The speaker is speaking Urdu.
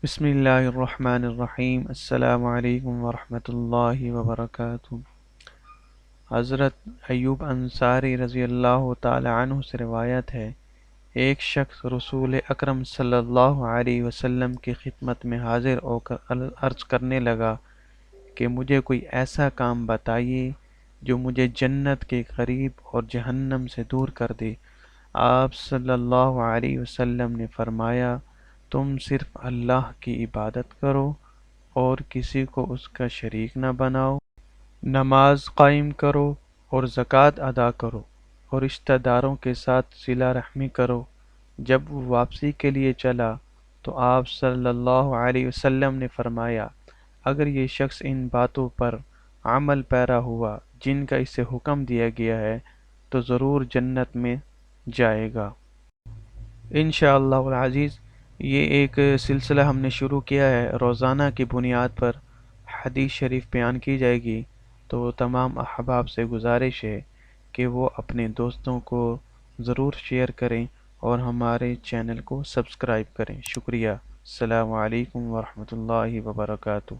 بسم اللہ الرحمن الرحیم۔ السلام علیکم ورحمۃ اللہ وبرکاتہ۔ حضرت ایوب انصاری رضی اللہ تعالی عنہ سے روایت ہے، ایک شخص رسول اکرم صلی اللہ علیہ وسلم کی خدمت میں حاضر ہو کر عرض کرنے لگا کہ مجھے کوئی ایسا کام بتائیے جو مجھے جنت کے قریب اور جہنم سے دور کر دے۔ آپ صلی اللہ علیہ وسلم نے فرمایا، تم صرف اللہ کی عبادت کرو اور کسی کو اس کا شریک نہ بناؤ، نماز قائم کرو اور زکوٰۃ ادا کرو اور رشتہ داروں کے ساتھ صلہ رحمی کرو۔ جب وہ واپسی کے لیے چلا تو آپ صلی اللہ علیہ وسلم نے فرمایا، اگر یہ شخص ان باتوں پر عمل پیرا ہوا جن کا اسے حکم دیا گیا ہے تو ضرور جنت میں جائے گا۔ انشاءاللہ العزیز یہ ایک سلسلہ ہم نے شروع کیا ہے، روزانہ کی بنیاد پر حدیث شریف بیان کی جائے گی، تو تمام احباب سے گزارش ہے کہ وہ اپنے دوستوں کو ضرور شیئر کریں اور ہمارے چینل کو سبسکرائب کریں۔ شکریہ۔ السلام علیکم ورحمۃ اللہ وبرکاتہ۔